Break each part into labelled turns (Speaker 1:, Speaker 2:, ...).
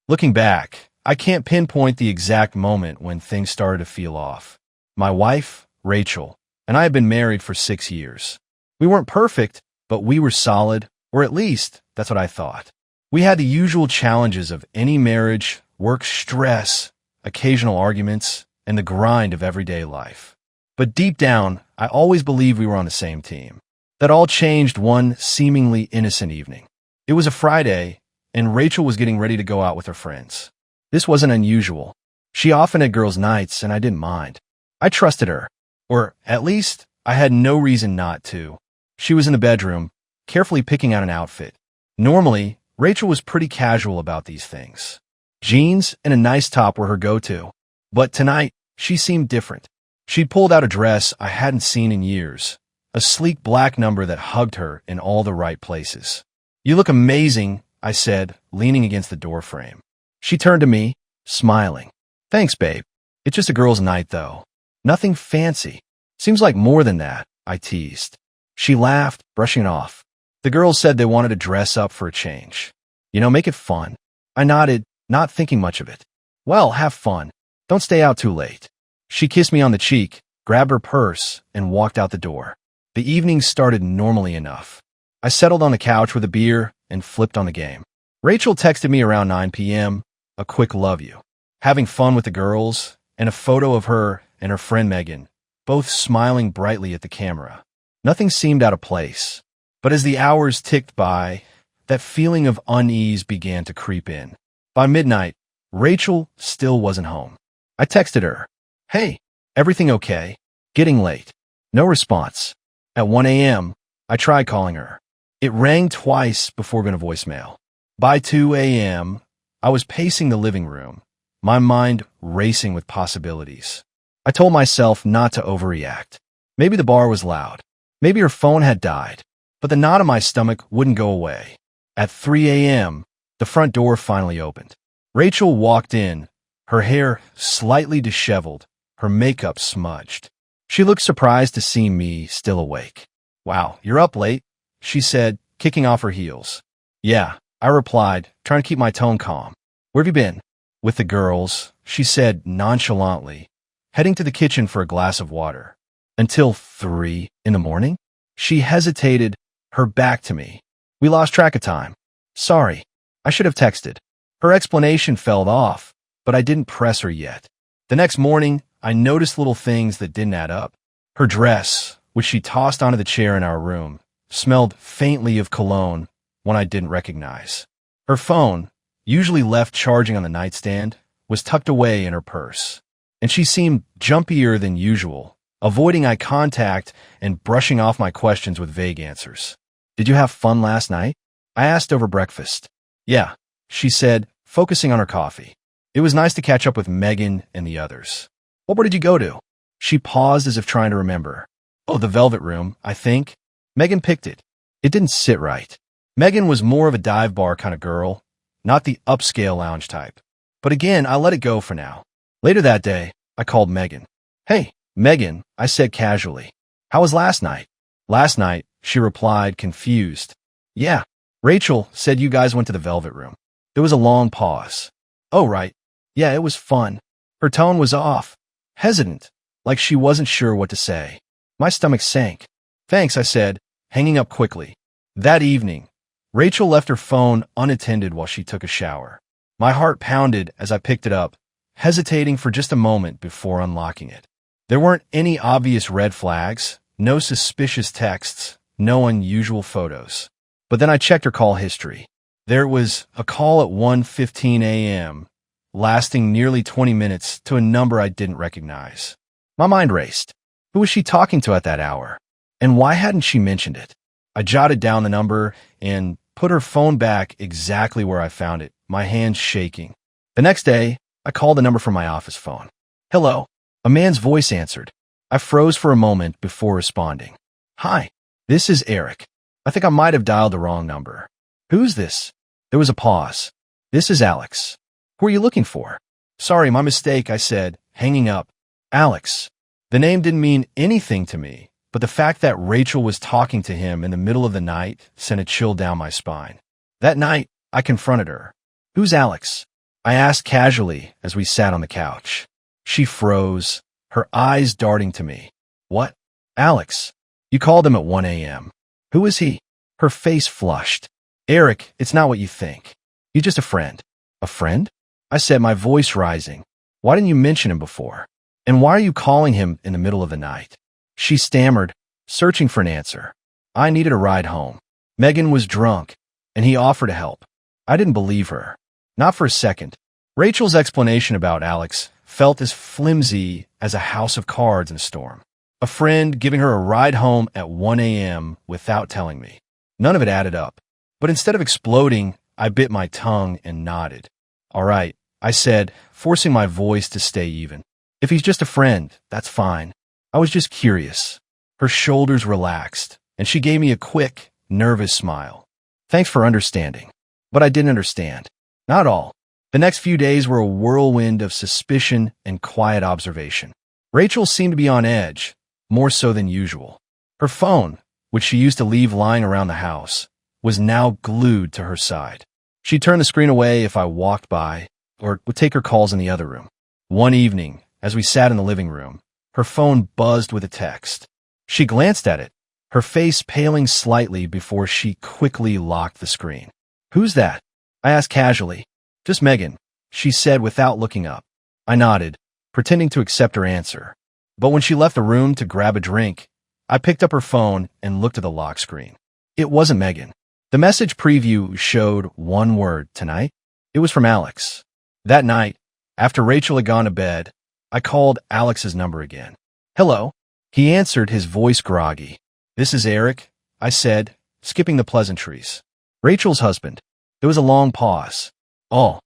Speaker 1: Looking back, I can't pinpoint the exact moment when things started to feel off. My wife, Rachel, and I had been married for 6 years. We weren't perfect, but we were solid, or at least that's what I thought. We had the usual challenges of any marriage, work stress, occasional arguments, and the grind of everyday life. But deep down, I always believed we were on the same team. That all changed one seemingly innocent evening. It was a Friday, and Rachel was getting ready to go out with her friends. This wasn't unusual. She often had girls' nights, and I didn't mind. I trusted her, or at least I had no reason not to. She was in the bedroom, carefully picking out an outfit. Normally, Rachel was pretty casual about these things. Jeans and a nice top were her go-to. But tonight, she seemed different. She'd pulled out a dress I hadn't seen in years, a sleek black number that hugged her in all the right places. "You look amazing," I said, leaning against the doorframe. She turned to me, smiling. "Thanks, babe. It's just a girl's night, though. Nothing fancy. Seems like more than that," I teased. She laughed, brushing it off. "The girls said they wanted to dress up for a change. Make it fun." I nodded, not thinking much of it. "Well, have fun. Don't stay out too late." She kissed me on the cheek, grabbed her purse, and walked out the door. The evening started normally enough. I settled on the couch with a beer and flipped on the game. Rachel texted me around 9 p.m., a quick love you, having fun with the girls, and a photo of her and her friend Megan, both smiling brightly at the camera. Nothing seemed out of place. But as the hours ticked by, that feeling of unease began to creep in. By midnight, Rachel still wasn't home. I texted her, "Hey, everything okay? Getting late." No response. At 1 a.m., I tried calling her. It rang twice before going to voicemail. By 2 a.m., I was pacing the living room, my mind racing with possibilities. I told myself not to overreact. Maybe the bar was loud. Maybe her phone had died. But the knot in my stomach wouldn't go away. At 3 a.m., the front door finally opened. Rachel walked in, her hair slightly disheveled, her makeup smudged. She looked surprised to see me still awake. "Wow, you're up late," she said, kicking off her heels. "Yeah," I replied, trying to keep my tone calm. "Where have you been?" "With the girls," she said nonchalantly, heading to the kitchen for a glass of water. "Until 3 in the morning?" She hesitated, her back to me. "We lost track of time. Sorry, I should have texted." Her explanation fell off, but I didn't press her yet. The next morning, I noticed little things that didn't add up. Her dress, which she tossed onto the chair in our room, smelled faintly of cologne, one I didn't recognize. Her phone, usually left charging on the nightstand, was tucked away in her purse. And she seemed jumpier than usual, avoiding eye contact and brushing off my questions with vague answers. "Did you have fun last night?" I asked over breakfast. "Yeah," she said, focusing on her coffee. "It was nice to catch up with Megan and the others." "What bar did you go to?" She paused as if trying to remember. "Oh, the Velvet Room, I think. Megan picked it. It didn't sit right." Megan was more of a dive bar kind of girl, not the upscale lounge type. But again, I let it go for now. Later that day, I called Megan. "Hey, Megan," I said casually. "How was last night?" "Last night," she replied, confused. "Yeah, Rachel said you guys went to the Velvet Room." There was a long pause. "Oh, right. Yeah, it was fun." Her tone was off, hesitant, like she wasn't sure what to say. My stomach sank. "Thanks," I said, hanging up quickly. That evening, Rachel left her phone unattended while she took a shower. My heart pounded as I picked it up, hesitating for just a moment before unlocking it. There weren't any obvious red flags, no suspicious texts, no unusual photos. But then I checked her call history. There was a call at 1:15 a.m., lasting nearly 20 minutes to a number I didn't recognize. My mind raced. Who was she talking to at that hour? And why hadn't she mentioned it? I jotted down the number and put her phone back exactly where I found it, my hands shaking. The next day, I called the number from my office phone. "Hello." A man's voice answered. I froze for a moment before responding. "Hi, this is Eric. I think I might have dialed the wrong number." "Who's this?" There was a pause. "This is Alex." "Who are you looking for?" "Sorry, my mistake," I said, hanging up. "Alex." The name didn't mean anything to me, but the fact that Rachel was talking to him in the middle of the night sent a chill down my spine. That night, I confronted her. "Who's Alex?" I asked casually as we sat on the couch. She froze, her eyes darting to me. What? Alex. You called him at 1 a.m. Who is he? Her face flushed. Eric, it's not what you think. He's just a friend. A friend? I said, my voice rising. Why didn't you mention him before? And why are you calling him in the middle of the night? She stammered, searching for an answer. I needed a ride home. Megan was drunk, and he offered to help. I didn't believe her. Not for a second. Rachel's explanation about Alex felt as flimsy as a house of cards in a storm. A friend giving her a ride home at 1 a.m. without telling me. None of it added up. But instead of exploding, I bit my tongue and nodded. All right, I said, forcing my voice to stay even. If he's just a friend, that's fine. I was just curious. Her shoulders relaxed, and she gave me a quick, nervous smile. Thanks for understanding. But I didn't understand. Not all. The next few days were a whirlwind of suspicion and quiet observation. Rachel seemed to be on edge, more so than usual. Her phone, which she used to leave lying around the house, was now glued to her side. She'd turn the screen away if I walked by, or would take her calls in the other room. One evening, as we sat in the living room, her phone buzzed with a text. She glanced at it, her face paling slightly before she quickly locked the screen. Who's that? I asked casually. Just Megan, she said without looking up. I nodded, pretending to accept her answer. But when she left the room to grab a drink, I picked up her phone and looked at the lock screen. It wasn't Megan. The message preview showed one word, tonight. It was from Alex. That night, after Rachel had gone to bed, I called Alex's number again. Hello. He answered, his voice groggy. This is Eric, I said, skipping the pleasantries. Rachel's husband. There was a long pause. Oh,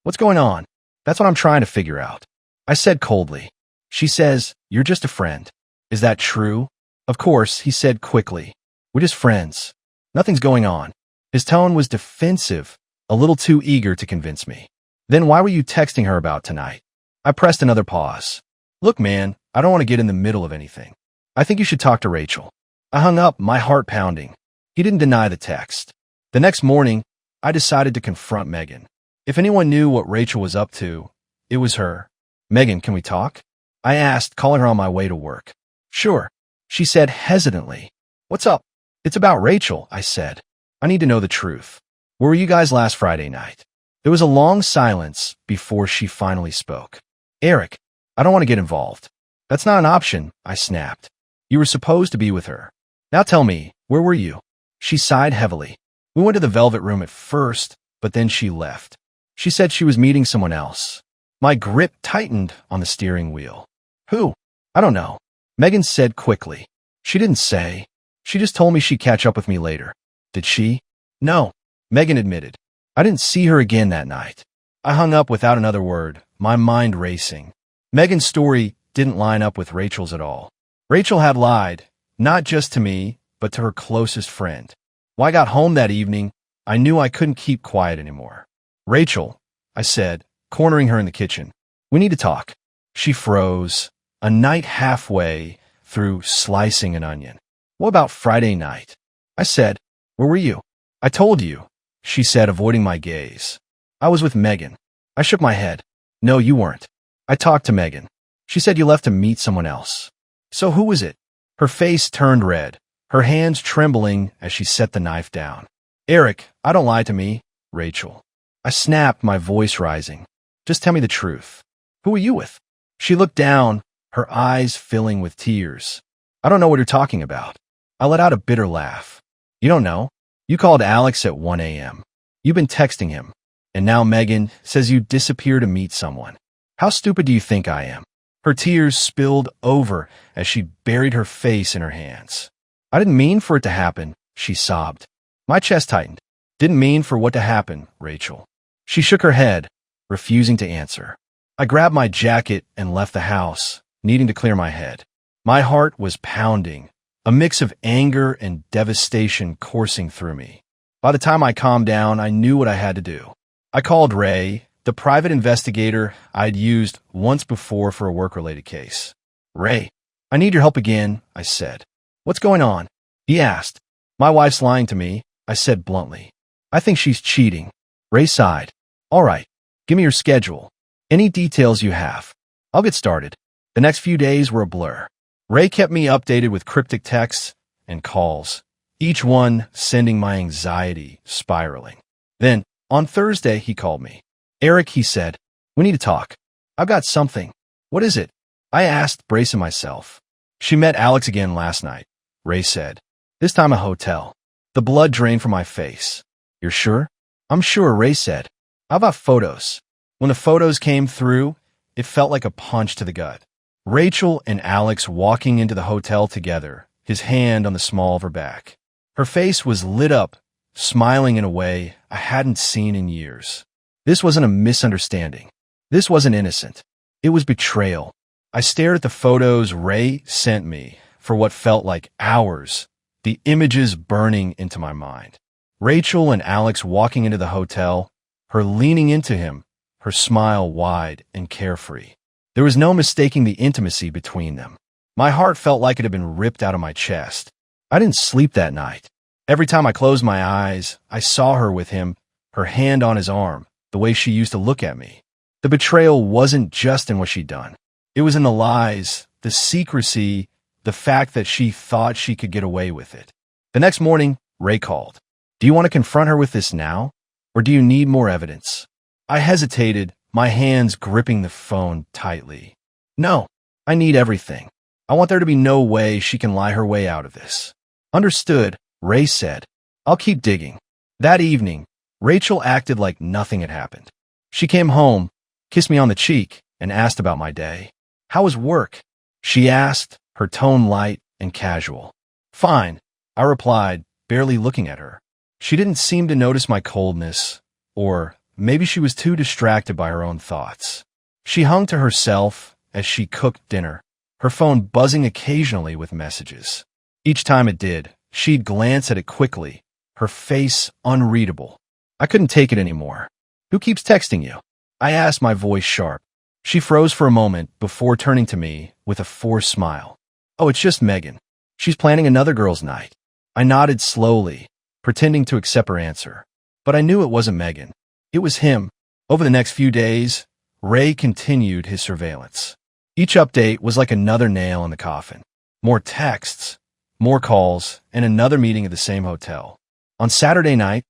Speaker 1: what's going on? That's what I'm trying to figure out. I said coldly. She says, you're just a friend. Is that true? Of course, he said quickly. We're just friends. Nothing's going on. His tone was defensive, a little too eager to convince me. Then why were you texting her about tonight? I pressed another pause. Look, man, I don't want to get in the middle of anything. I think you should talk to Rachel. I hung up, my heart pounding. He didn't deny the text. The next morning, I decided to confront Megan. If anyone knew what Rachel was up to, it was her. Megan, can we talk? I asked, calling her on my way to work. Sure, she said hesitantly. What's up? It's about Rachel, I said. I need to know the truth. Where were you guys last Friday night? There was a long silence before she finally spoke. Eric, I don't want to get involved. That's not an option, I snapped. You were supposed to be with her. Now tell me, where were you? She sighed heavily. We went to the Velvet Room at first, but then she left. She said she was meeting someone else. My grip tightened on the steering wheel. Who? I don't know. Megan said quickly. She didn't say. She just told me she'd catch up with me later. Did she? No, Megan admitted. I didn't see her again that night. I hung up without another word, my mind racing. Megan's story didn't line up with Rachel's at all. Rachel had lied, not just to me, but to her closest friend. When I got home that evening, I knew I couldn't keep quiet anymore. Rachel, I said, cornering her in the kitchen. We need to talk. She froze, a night halfway through slicing an onion. What about Friday night? I said, where were you? I told you, she said, avoiding my gaze. I was with Megan. I shook my head. No, you weren't. I talked to Megan. She said you left to meet someone else. So who was it? Her face turned red, her hands trembling as she set the knife down. Eric, I don't lie to me, Rachel. I snapped, my voice rising. Just tell me the truth. Who were you with? She looked down, her eyes filling with tears. I don't know what you're talking about. I let out a bitter laugh. You don't know? You called Alex at 1 a.m. You've been texting him. And now Megan says you disappear to meet someone. How stupid do you think I am? Her tears spilled over as she buried her face in her hands. I didn't mean for it to happen, she sobbed. My chest tightened. Didn't mean for what to happen, Rachel. She shook her head, refusing to answer. I grabbed my jacket and left the house, needing to clear my head. My heart was pounding, a mix of anger and devastation coursing through me. By the time I calmed down, I knew what I had to do. I called Ray, the private investigator I'd used once before for a work-related case. Ray, I need your help again, I said. What's going on? He asked. My wife's lying to me, I said bluntly. I think she's cheating. Ray sighed. All right, Give me your schedule. Any details you have. I'll get started. The next few days were a blur. Ray kept me updated with cryptic texts and calls, each one sending my anxiety spiraling. Then, on Thursday, he called me. Eric, he said, we need to talk. I've got something. What is it? I asked, bracing myself. She met Alex again last night, Ray said. This time a hotel. The blood drained from my face. You're sure? I'm sure, Ray said. How about photos? When the photos came through, it felt like a punch to the gut. Rachel and Alex walking into the hotel together, his hand on the small of her back. Her face was lit up, smiling in a way I hadn't seen in years. This wasn't a misunderstanding. This wasn't innocent. It was betrayal. I stared at the photos Ray sent me for what felt like hours, the images burning into my mind. Rachel and Alex walking into the hotel, her leaning into him, her smile wide and carefree. There was no mistaking the intimacy between them. My heart felt like it had been ripped out of my chest. I didn't sleep that night. Every time I closed my eyes, I saw her with him, her hand on his arm, the way she used to look at me. The betrayal wasn't just in what she'd done. It was in the lies, the secrecy, the fact that she thought she could get away with it. The next morning, Ray called. Do you want to confront her with this now? Or do you need more evidence? I hesitated, my hands gripping the phone tightly. No, I need everything. I want there to be no way she can lie her way out of this. Understood, Ray said. I'll keep digging. That evening, Rachel acted like nothing had happened. She came home, kissed me on the cheek, and asked about my day. How was work? She asked, her tone light and casual. Fine, I replied, barely looking at her. She didn't seem to notice my coldness, or maybe she was too distracted by her own thoughts. She hung to herself as she cooked dinner, her phone buzzing occasionally with messages. Each time it did, she'd glance at it quickly, her face unreadable. I couldn't take it anymore. Who keeps texting you? I asked, my voice sharp. She froze for a moment before turning to me with a forced smile. Oh, it's just Megan. She's planning another girl's night. I nodded slowly, pretending to accept her answer. But I knew it wasn't Megan. It was him. Over the next few days, Ray continued his surveillance. Each update was like another nail in the coffin. More texts, more calls, and another meeting at the same hotel. On Saturday night,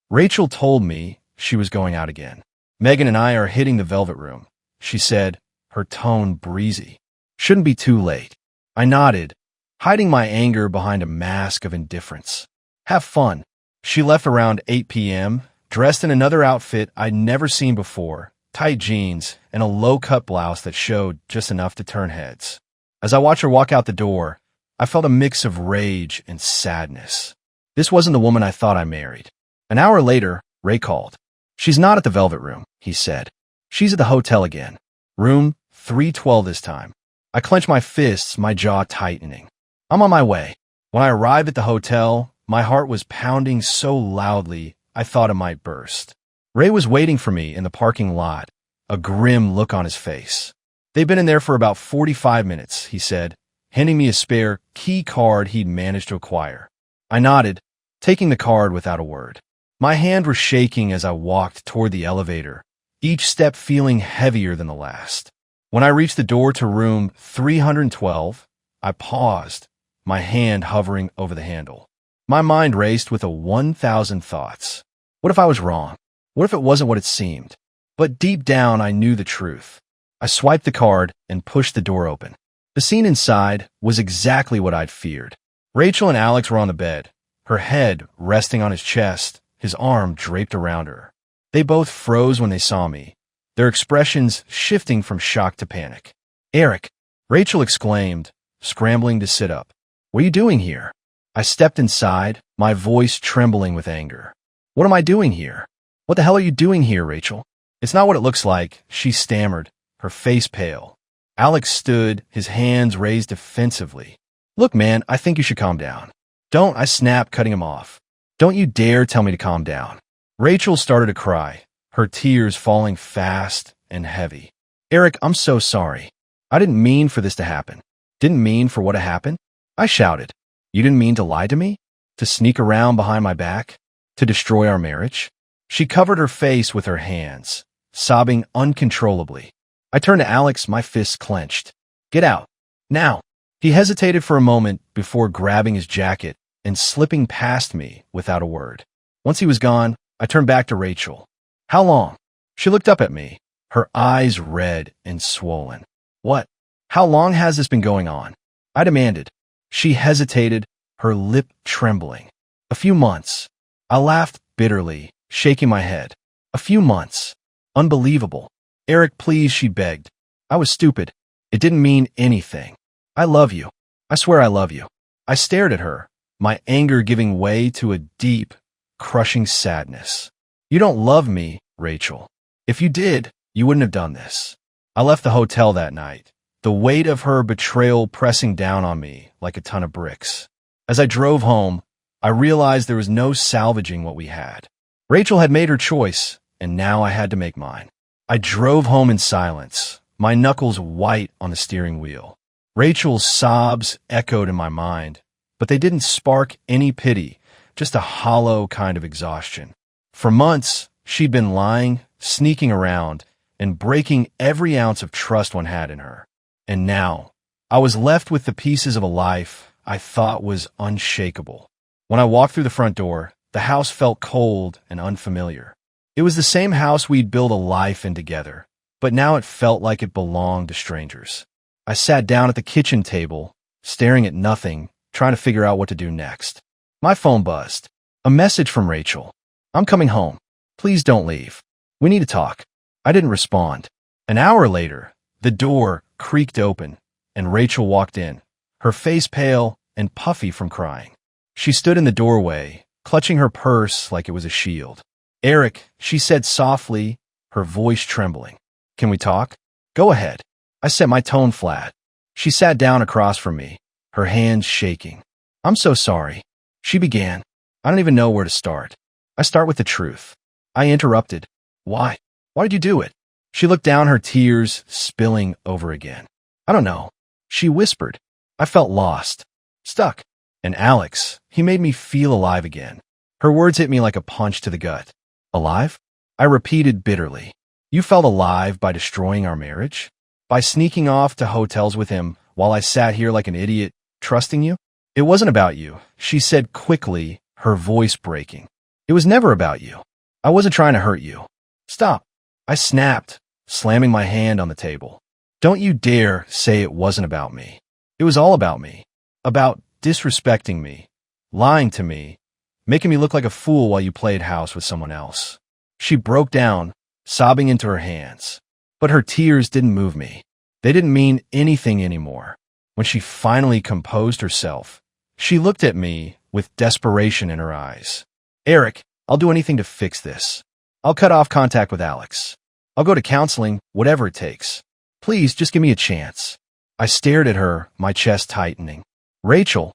Speaker 1: Rachel told me she was going out again. Megan and I are hitting the Velvet Room, she said, her tone breezy. Shouldn't be too late. I nodded, hiding my anger behind a mask of indifference. Have fun. She left around 8 p.m., dressed in another outfit I'd never seen before, tight jeans and a low-cut blouse that showed just enough to turn heads. As I watched her walk out the door, I felt a mix of rage and sadness. This wasn't the woman I thought I married. An hour later, Ray called. She's not at the Velvet Room, he said. She's at the hotel again. Room 312 this time. I clenched my fists, my jaw tightening. I'm on my way. When I arrived at the hotel, my heart was pounding so loudly I thought it might burst. Ray was waiting for me in the parking lot, a grim look on his face. They'd been in there for about 45 minutes, he said, handing me a spare key card he'd managed to acquire. I nodded, taking the card without a word. My hand was shaking as I walked toward the elevator, each step feeling heavier than the last. When I reached the door to room 312, I paused, my hand hovering over the handle. My mind raced with 1,000 thoughts. What if I was wrong? What if it wasn't what it seemed? But deep down, I knew the truth. I swiped the card and pushed the door open. The scene inside was exactly what I'd feared. Rachel and Alex were on the bed, her head resting on his chest, his arm draped around her. They both froze when they saw me, their expressions shifting from shock to panic. Eric, Rachel exclaimed, scrambling to sit up. What are you doing here? I stepped inside, my voice trembling with anger. What am I doing here? What the hell are you doing here, Rachel? It's not what it looks like, she stammered, her face pale. Alex stood, his hands raised defensively. Look, man, I think you should calm down. Don't, I snapped, cutting him off. Don't you dare tell me to calm down. Rachel started to cry, her tears falling fast and heavy. Eric, I'm so sorry. I didn't mean for this to happen. Didn't mean for what to happen. I shouted. You didn't mean to lie to me? To sneak around behind my back? To destroy our marriage? She covered her face with her hands, sobbing uncontrollably. I turned to Alex, my fists clenched. Get out. Now. He hesitated for a moment before grabbing his jacket and slipping past me without a word. Once he was gone, I turned back to Rachel. How long? She looked up at me, her eyes red and swollen. What? How long has this been going on? I demanded. She hesitated, her lip trembling. A few months. I laughed bitterly, shaking my head. A few months. Unbelievable. Eric, please, she begged. I was stupid. It didn't mean anything. I love you. I swear I love you. I stared at her, my anger giving way to a deep, crushing sadness. You don't love me, Rachel. If you did, you wouldn't have done this. I left the hotel that night, the weight of her betrayal pressing down on me like a ton of bricks. As I drove home, I realized there was no salvaging what we had. Rachel had made her choice, and now I had to make mine. I drove home in silence, my knuckles white on the steering wheel. Rachel's sobs echoed in my mind, but they didn't spark any pity, just a hollow kind of exhaustion. For months, she'd been lying, sneaking around, and breaking every ounce of trust one had in her. And now, I was left with the pieces of a life I thought was unshakable. When I walked through the front door, the house felt cold and unfamiliar. It was the same house we'd built a life in together, but now it felt like it belonged to strangers. I sat down at the kitchen table, staring at nothing, trying to figure out what to do next. My phone buzzed. A message from Rachel. I'm coming home. Please don't leave. We need to talk. I didn't respond. An hour later, the door creaked open, and Rachel walked in, her face pale and puffy from crying. She stood in the doorway, clutching her purse like it was a shield. Eric, she said softly, her voice trembling. Can we talk? Go ahead. I set my tone flat. She sat down across from me, her hands shaking. I'm so sorry. She began. I don't even know where to start. I start with the truth. I interrupted. Why? Why did you do it? She looked down, her tears spilling over again. I don't know. She whispered. I felt lost. Stuck. And Alex, he made me feel alive again. Her words hit me like a punch to the gut. Alive? I repeated bitterly. You felt alive by destroying our marriage? By sneaking off to hotels with him while I sat here like an idiot, trusting you? It wasn't about you, she said quickly, her voice breaking. It was never about you. I wasn't trying to hurt you. Stop. I snapped, slamming my hand on the table. Don't you dare say it wasn't about me. It was all about me. About disrespecting me, lying to me, making me look like a fool while you played house with someone else. She broke down, sobbing into her hands. But her tears didn't move me. They didn't mean anything anymore. When she finally composed herself, she looked at me with desperation in her eyes. Eric, I'll do anything to fix this. I'll cut off contact with Alex. I'll go to counseling, whatever it takes. Please, just give me a chance. I stared at her, my chest tightening. Rachel,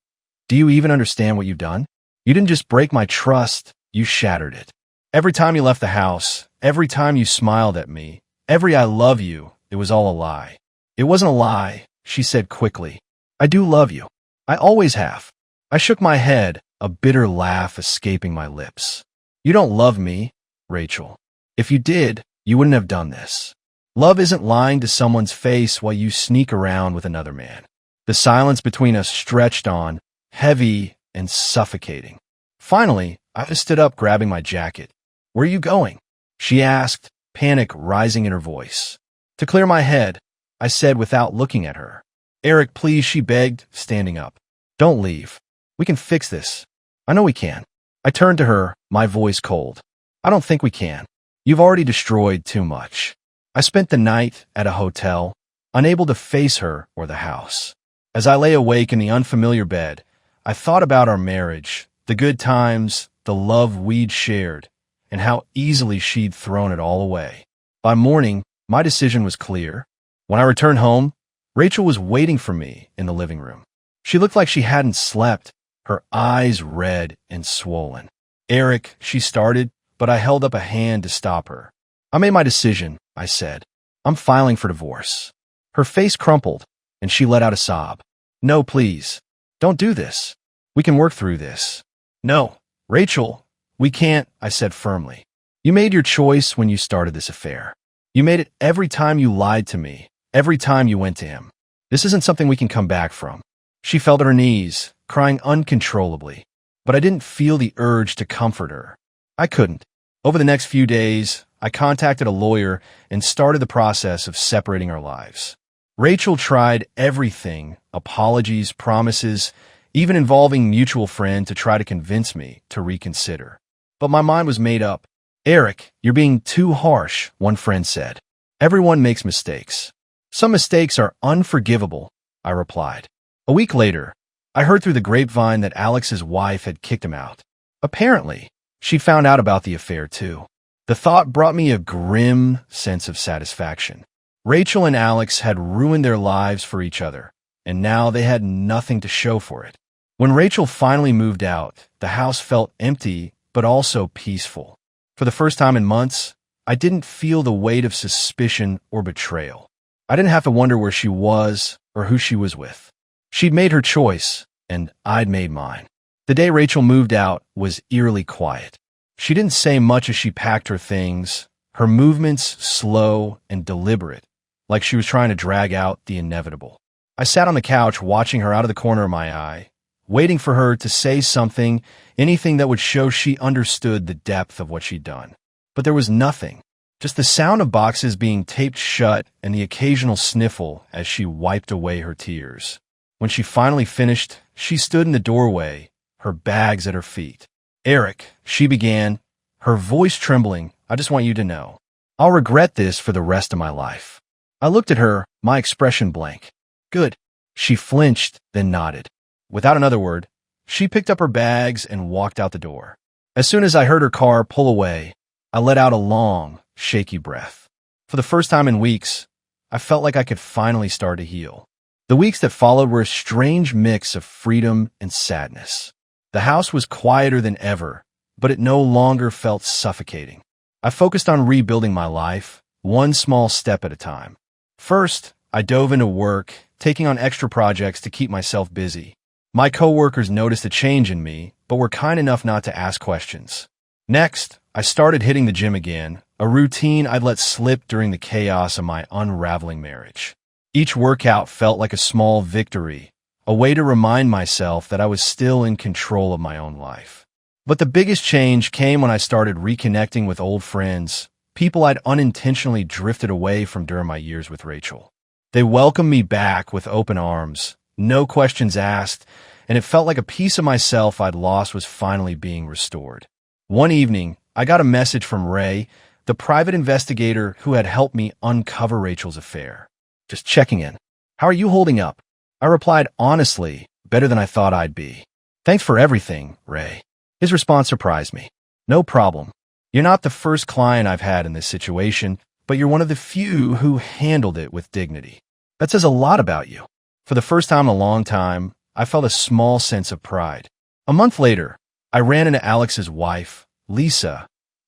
Speaker 1: do you even understand what you've done? You didn't just break my trust, you shattered it. Every time you left the house, every time you smiled at me, every I love you, it was all a lie. It wasn't a lie, she said quickly. I do love you. I always have. I shook my head, a bitter laugh escaping my lips. You don't love me, Rachel. If you did, you wouldn't have done this. Love isn't lying to someone's face while you sneak around with another man. The silence between us stretched on, heavy and suffocating. Finally, I stood up, grabbing my jacket. Where are you going? She asked, panic rising in her voice. To clear my head, I said without looking at her. Eric, please, she begged, standing up. Don't leave. We can fix this. I know we can. I turned to her, my voice cold. I don't think we can. You've already destroyed too much. I spent the night at a hotel, unable to face her or the house. As I lay awake in the unfamiliar bed, I thought about our marriage, the good times, the love we'd shared, and how easily she'd thrown it all away. By morning, my decision was clear. When I returned home, Rachel was waiting for me in the living room. She looked like she hadn't slept, her eyes red and swollen. Eric, she started, but I held up a hand to stop her. I made my decision, I said. I'm filing for divorce. Her face crumpled, and she let out a sob. No, please. Don't do this. We can work through this. No, Rachel, we can't, I said firmly. You made your choice when you started this affair. You made it every time you lied to me, every time you went to him. This isn't something we can come back from." She fell to her knees, crying uncontrollably, but I didn't feel the urge to comfort her. I couldn't. Over the next few days, I contacted a lawyer and started the process of separating our lives. Rachel tried everything, apologies, promises, even involving mutual friend to try to convince me to reconsider. But my mind was made up. "Eric, you're being too harsh," one friend said. "Everyone makes mistakes." "Some mistakes are unforgivable," I replied. A week later, I heard through the grapevine that Alex's wife had kicked him out. Apparently, she found out about the affair too. The thought brought me a grim sense of satisfaction. Rachel and Alex had ruined their lives for each other, and now they had nothing to show for it. When Rachel finally moved out, the house felt empty but also peaceful. For the first time in months, I didn't feel the weight of suspicion or betrayal. I didn't have to wonder where she was or who she was with. She'd made her choice, and I'd made mine. The day Rachel moved out was eerily quiet. She didn't say much as she packed her things, her movements slow and deliberate, like she was trying to drag out the inevitable. I sat on the couch watching her out of the corner of my eye, waiting for her to say something, anything that would show she understood the depth of what she'd done. But there was nothing, just the sound of boxes being taped shut and the occasional sniffle as she wiped away her tears. When she finally finished, she stood in the doorway, her bags at her feet. "Eric," she began, her voice trembling, "I just want you to know. I'll regret this for the rest of my life." I looked at her, my expression blank. "Good." She flinched, then nodded. Without another word, she picked up her bags and walked out the door. As soon as I heard her car pull away, I let out a long, shaky breath. For the first time in weeks, I felt like I could finally start to heal. The weeks that followed were a strange mix of freedom and sadness. The house was quieter than ever, but it no longer felt suffocating. I focused on rebuilding my life, one small step at a time. First, I dove into work, taking on extra projects to keep myself busy. My coworkers noticed a change in me, but were kind enough not to ask questions. Next, I started hitting the gym again, a routine I'd let slip during the chaos of my unraveling marriage. Each workout felt like a small victory, a way to remind myself that I was still in control of my own life. But the biggest change came when I started reconnecting with old friends, people I'd unintentionally drifted away from during my years with Rachel. They welcomed me back with open arms, no questions asked, and it felt like a piece of myself I'd lost was finally being restored. One evening, I got a message from Ray, the private investigator who had helped me uncover Rachel's affair. "Just checking in. How are you holding up?" I replied honestly, better than I thought I'd be. "Thanks for everything, Ray." His response surprised me. "No problem. You're not the first client I've had in this situation, but you're one of the few who handled it with dignity. That says a lot about you." For the first time in a long time, I felt a small sense of pride. A month later, I ran into Alex's wife, Lisa,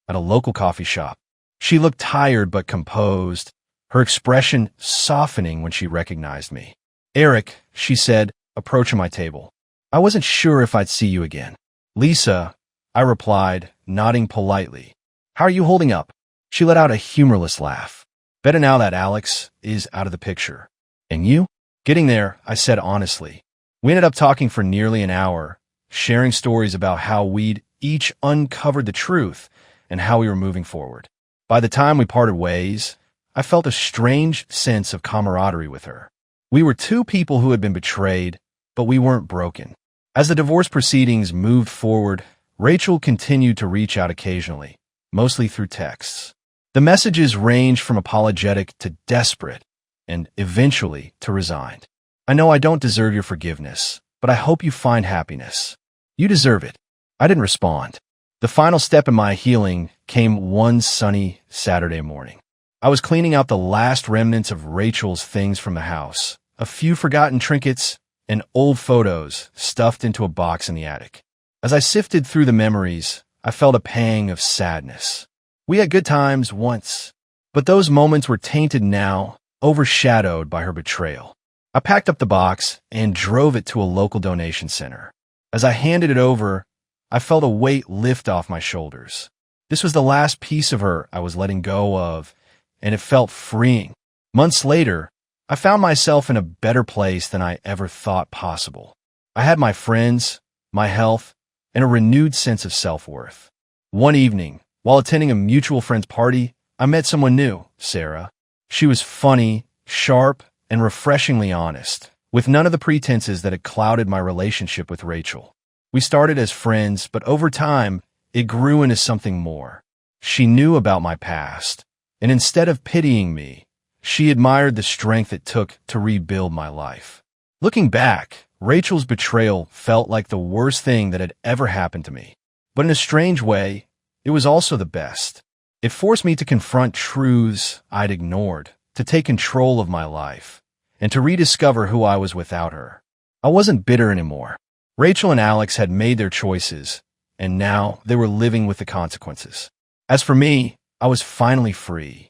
Speaker 1: at a local coffee shop. She looked tired but composed, her expression softening when she recognized me. "Eric," she said, approaching my table. "I wasn't sure if I'd see you again." "Lisa," I replied, nodding politely. "How are you holding up?" She let out a humorless laugh. "Better now that Alex is out of the picture." "And you?" "Getting there," I said honestly. We ended up talking for nearly an hour, sharing stories about how we'd each uncovered the truth and how we were moving forward. By the time we parted ways, I felt a strange sense of camaraderie with her. We were two people who had been betrayed, but we weren't broken. As the divorce proceedings moved forward, Rachel continued to reach out occasionally, mostly through texts. The messages ranged from apologetic to desperate, and eventually to resigned. "I know I don't deserve your forgiveness, but I hope you find happiness. You deserve it." I didn't respond. The final step in my healing came one sunny Saturday morning. I was cleaning out the last remnants of Rachel's things from the house, a few forgotten trinkets and old photos stuffed into a box in the attic. As I sifted through the memories, I felt a pang of sadness. We had good times once, but those moments were tainted now, overshadowed by her betrayal. I packed up the box and drove it to a local donation center. As I handed it over, I felt a weight lift off my shoulders. This was the last piece of her I was letting go of, and it felt freeing. Months later, I found myself in a better place than I ever thought possible. I had my friends, my health, and a renewed sense of self-worth. One evening, while attending a mutual friend's party, I met someone new, Sarah. She was funny, sharp, and refreshingly honest, with none of the pretenses that had clouded my relationship with Rachel. We started as friends, but over time, it grew into something more. She knew about my past, and instead of pitying me, she admired the strength it took to rebuild my life. Looking back, Rachel's betrayal felt like the worst thing that had ever happened to me. But in a strange way, it was also the best. It forced me to confront truths I'd ignored, to take control of my life, and to rediscover who I was without her. I wasn't bitter anymore. Rachel and Alex had made their choices, and now they were living with the consequences. As for me, I was finally free.